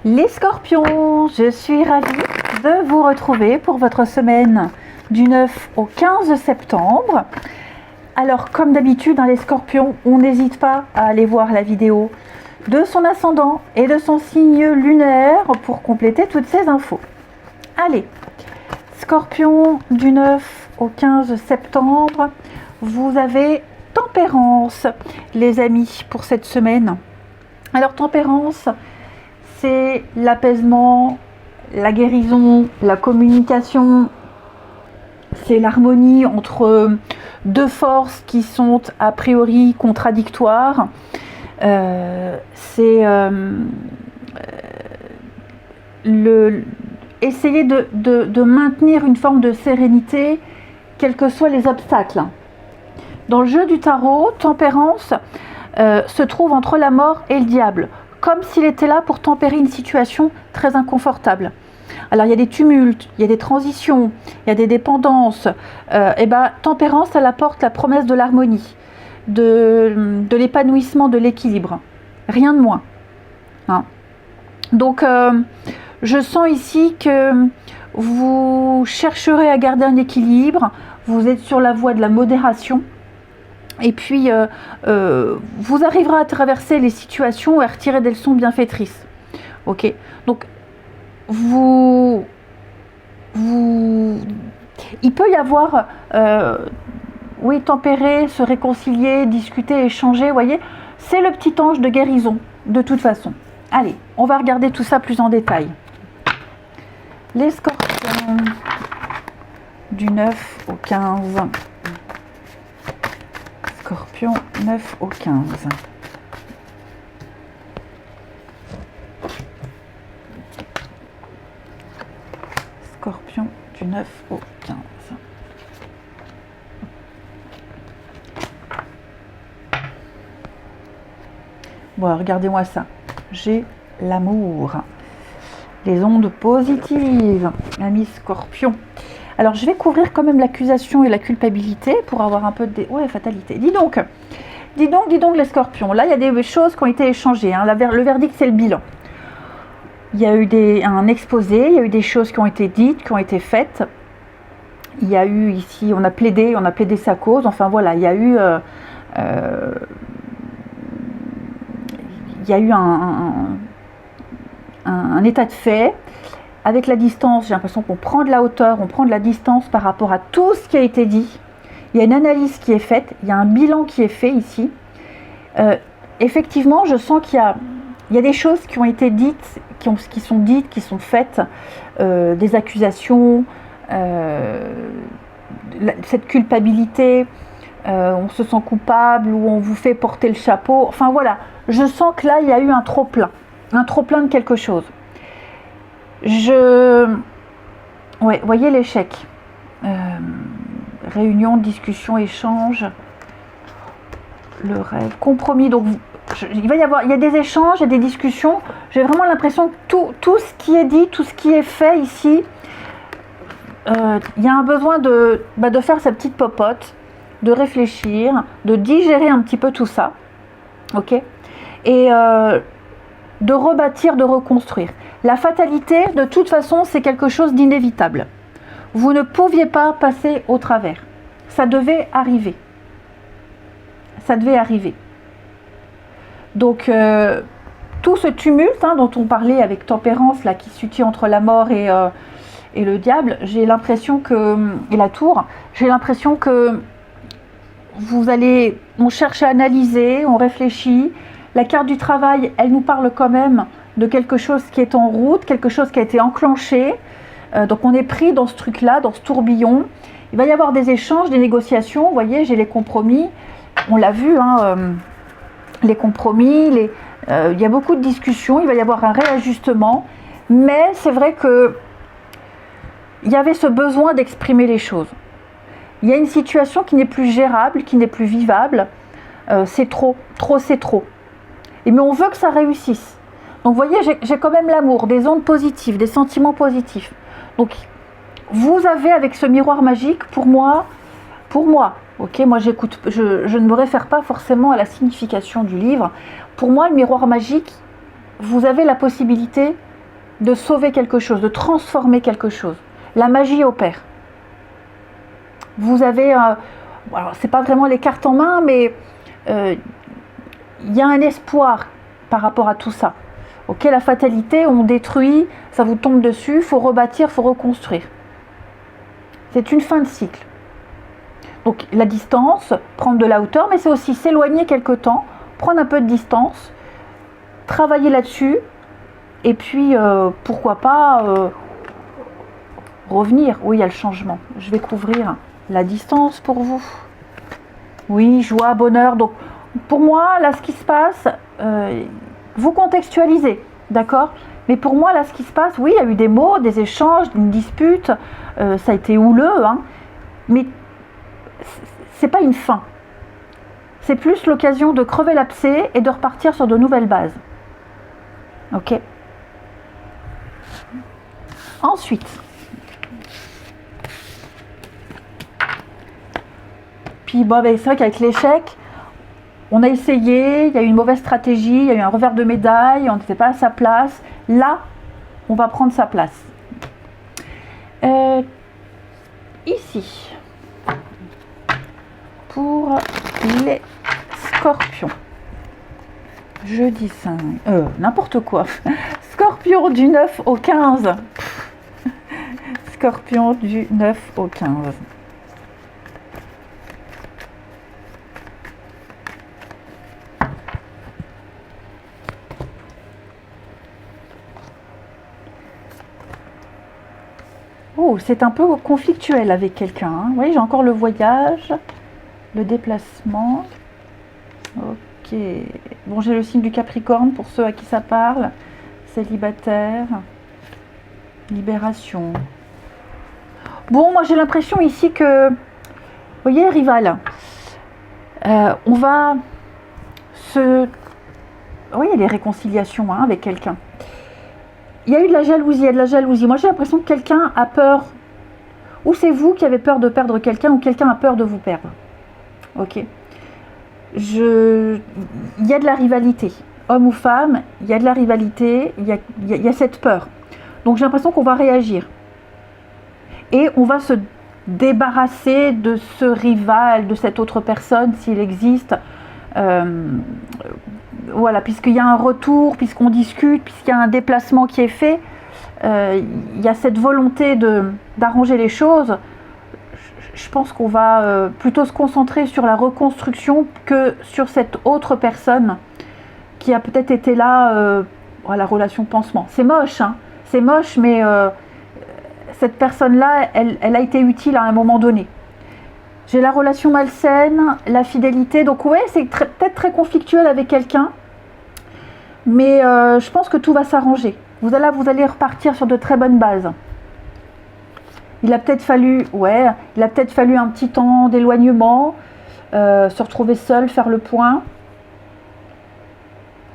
Les scorpions, je suis ravie de vous retrouver pour votre semaine du 9 au 15 septembre. Alors comme d'habitude, les scorpions, on n'hésite pas à aller voir la vidéo de son ascendant et de son signe lunaire pour compléter toutes ces infos. Allez, scorpion du 9 au 15 septembre, vous avez Tempérance, les amis, pour cette semaine. Alors Tempérance, c'est l'apaisement, la guérison, la communication, c'est l'harmonie entre deux forces qui sont a priori contradictoires. C'est essayer de maintenir une forme de sérénité, quels que soient les obstacles. Dans le jeu du tarot, Tempérance se trouve entre la mort et le diable, comme s'il était là pour tempérer une situation très inconfortable. Alors il y a des tumultes, il y a des transitions, il y a des dépendances. Tempérance, elle apporte la promesse de l'harmonie, de l'épanouissement, de l'équilibre. Rien de moins. Donc je sens ici que vous chercherez à garder un équilibre, vous êtes sur la voie de la modération. Et puis, vous arriverez à traverser les situations et à retirer des leçons bienfaitrices. Ok. Donc, il peut y avoir, tempérer, se réconcilier, discuter, échanger. Vous voyez, c'est le petit ange de guérison, de toute façon. Allez, on va regarder tout ça plus en détail. Les scorpions du 9 au 15. Scorpion 9 au 15. Scorpion du 9 au 15. Bon, regardez-moi ça. J'ai l'amour. Les ondes positives, amis scorpions. Alors, je vais couvrir quand même l'accusation et la culpabilité pour avoir un peu de... Ouais, fatalité. Dis donc les scorpions. Là, il y a des choses qui ont été échangées. Le verdict, c'est le bilan. Il y a eu un exposé, il y a eu des choses qui ont été dites, qui ont été faites. Il y a eu ici, on a plaidé sa cause. Enfin, voilà, il y a eu un état de fait. Avec la distance, j'ai l'impression qu'on prend de la hauteur, on prend de la distance par rapport à tout ce qui a été dit. Il y a une analyse qui est faite, il y a un bilan qui est fait ici. Effectivement, je sens qu'il y a des choses qui ont été dites, qui sont faites, des accusations, cette culpabilité, on se sent coupable ou on vous fait porter le chapeau. Enfin voilà, je sens que là, il y a eu un trop-plein de quelque chose. Voyez l'échec. Réunion, discussion, échange. Le rêve, compromis. Donc, il y a des échanges, il y a des discussions. J'ai vraiment l'impression que tout ce qui est dit, tout ce qui est fait ici, il y a un besoin de faire sa petite popote, de réfléchir, de digérer un petit peu tout ça. Ok ? Et de rebâtir, de reconstruire. La fatalité, de toute façon, c'est quelque chose d'inévitable. Vous ne pouviez pas passer au travers. Ça devait arriver. Donc, tout ce tumulte dont on parlait avec Tempérance, là, qui se situe entre la mort et le diable, j'ai l'impression que... Et la tour, j'ai l'impression que on cherche à analyser, on réfléchit. La carte du travail, elle nous parle quand même de quelque chose qui est en route, quelque chose qui a été enclenché. Donc on est pris dans ce truc-là, dans ce tourbillon. Il va y avoir des échanges, des négociations. Vous voyez, j'ai les compromis. On l'a vu, les compromis. Il y a beaucoup de discussions. Il va y avoir un réajustement. Mais c'est vrai que il y avait ce besoin d'exprimer les choses. Il y a une situation qui n'est plus gérable, qui n'est plus vivable. C'est trop, c'est trop. Mais on veut que ça réussisse. Donc vous voyez, j'ai quand même l'amour, des ondes positives, des sentiments positifs. Donc vous avez avec ce miroir magique, pour moi, ok, moi j'écoute, je ne me réfère pas forcément à la signification du livre. Pour moi, le miroir magique, vous avez la possibilité de sauver quelque chose, de transformer quelque chose. La magie opère. Vous avez, alors c'est pas vraiment les cartes en main, mais il y a un espoir par rapport à tout ça. Ok, la fatalité, on détruit, ça vous tombe dessus, il faut rebâtir, il faut reconstruire. C'est une fin de cycle. Donc la distance, prendre de la hauteur, mais c'est aussi s'éloigner quelque temps, prendre un peu de distance, travailler là-dessus, et puis pourquoi pas revenir. Oui, il y a le changement. Je vais couvrir la distance pour vous. Oui, joie, bonheur. Donc pour moi, là, ce qui se passe, vous contextualisez, d'accord? Mais pour moi, là, ce qui se passe, oui, il y a eu des mots, des échanges, une dispute, ça a été houleux, hein, mais c'est pas une fin. C'est plus l'occasion de crever l'abcès et de repartir sur de nouvelles bases. Ok? Ensuite, puis bon, ben, c'est vrai qu'avec l'échec, on a essayé, il y a eu une mauvaise stratégie, il y a eu un revers de médaille, on n'était pas à sa place. Là, on va prendre sa place. Ici, pour les scorpions, jeudi 5, n'importe quoi. Scorpion du 9 au 15. Scorpion du 9 au 15. Oh, c'est un peu conflictuel avec quelqu'un. Hein. Vous voyez, j'ai encore le voyage, le déplacement. Ok. Bon, j'ai le signe du Capricorne pour ceux à qui ça parle. Célibataire. Libération. Bon, moi j'ai l'impression ici que, vous voyez, rival, on va se... Oui, il y a les réconciliations hein, avec quelqu'un. Il y a eu de la jalousie, il y a de la jalousie. Moi j'ai l'impression que quelqu'un a peur, ou c'est vous qui avez peur de perdre quelqu'un, ou quelqu'un a peur de vous perdre. Ok. Il y a de la rivalité. Homme ou femme, il y a de la rivalité, il y a cette peur. Donc j'ai l'impression qu'on va réagir. Et on va se débarrasser de ce rival, de cette autre personne, s'il existe. Voilà, puisqu'il y a un retour, puisqu'on discute, puisqu'il y a un déplacement qui est fait, il y a cette volonté d'arranger les choses. Je pense qu'on va plutôt se concentrer sur la reconstruction que sur cette autre personne qui a peut-être été là à la relation pansement. C'est moche, hein, c'est moche, mais cette personne-là, elle a été utile à un moment donné. J'ai la relation malsaine, la fidélité. Donc ouais, c'est peut-être très conflictuel avec quelqu'un. Mais je pense que tout va s'arranger. Vous allez repartir sur de très bonnes bases. Il a peut-être fallu un petit temps d'éloignement, se retrouver seul, faire le point.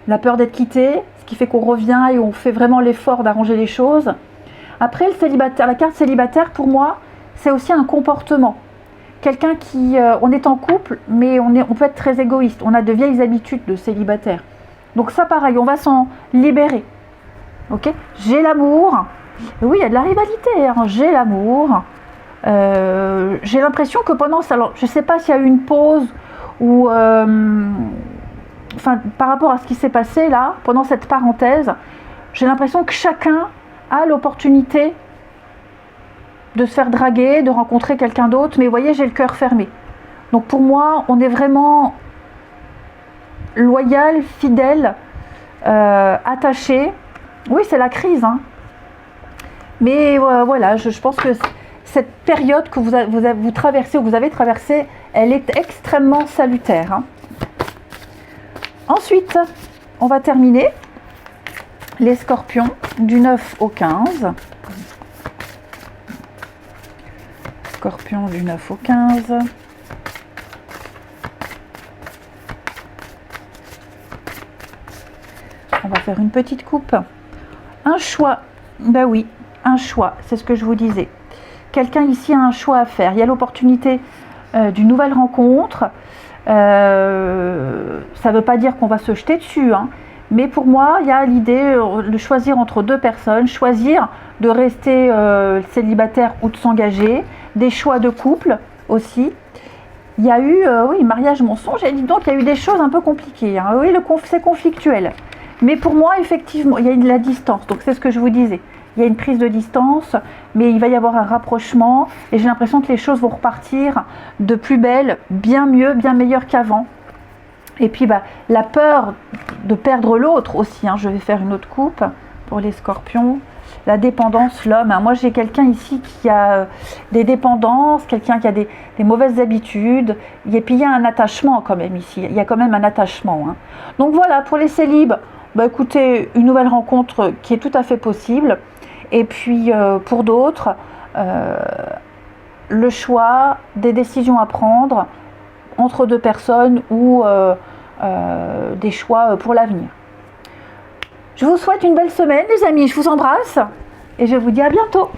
La peur d'être quitté, ce qui fait qu'on revient et on fait vraiment l'effort d'arranger les choses. Après, le célibataire, la carte célibataire, pour moi, c'est aussi un comportement. Quelqu'un qui... on est en couple, mais on peut être très égoïste. On a de vieilles habitudes de célibataire. Donc ça, pareil, on va s'en libérer. Ok ? J'ai l'amour. Oui, il y a de la rivalité. Hein. J'ai l'amour. J'ai l'impression que pendant... Alors, je ne sais pas s'il y a eu une pause ou... enfin, par rapport à ce qui s'est passé là, pendant cette parenthèse, j'ai l'impression que chacun a l'opportunité de se faire draguer, de rencontrer quelqu'un d'autre, mais vous voyez, j'ai le cœur fermé. Donc pour moi, on est vraiment loyal, fidèle, attaché. Oui, c'est la crise, hein. Mais voilà, je pense que cette période que vous traversez, ou que vous avez traversée, elle est extrêmement salutaire. Hein. Ensuite, on va terminer les scorpions du 9 au 15. Scorpion du 9 au 15. On va faire une petite coupe. Un choix. Ben oui, un choix. C'est ce que je vous disais. Quelqu'un ici a un choix à faire. Il y a l'opportunité d'une nouvelle rencontre. Ça ne veut pas dire qu'on va se jeter dessus, hein, Mais pour moi, il y a l'idée de choisir entre deux personnes, choisir de rester célibataire ou de s'engager, des choix de couple aussi. Il y a eu, oui, mariage mensonge, et dis donc, il y a eu des choses un peu compliquées. Hein. Oui, c'est conflictuel. Mais pour moi, effectivement, il y a de la distance. Donc c'est ce que je vous disais. Il y a une prise de distance, mais il va y avoir un rapprochement. Et j'ai l'impression que les choses vont repartir de plus belle, bien mieux, bien meilleure qu'avant. Et puis la peur de perdre l'autre aussi, hein. Je vais faire une autre coupe pour les scorpions. La dépendance, l'homme. Moi j'ai quelqu'un ici qui a des dépendances, quelqu'un qui a des mauvaises habitudes. Et puis il y a un attachement quand même ici. Il y a quand même un attachement. Hein. Donc voilà, pour les célibes, écoutez, une nouvelle rencontre qui est tout à fait possible. Et puis pour d'autres, le choix, des décisions à prendre entre deux personnes ou des choix pour l'avenir. Je vous souhaite une belle semaine les amis, je vous embrasse et je vous dis à bientôt.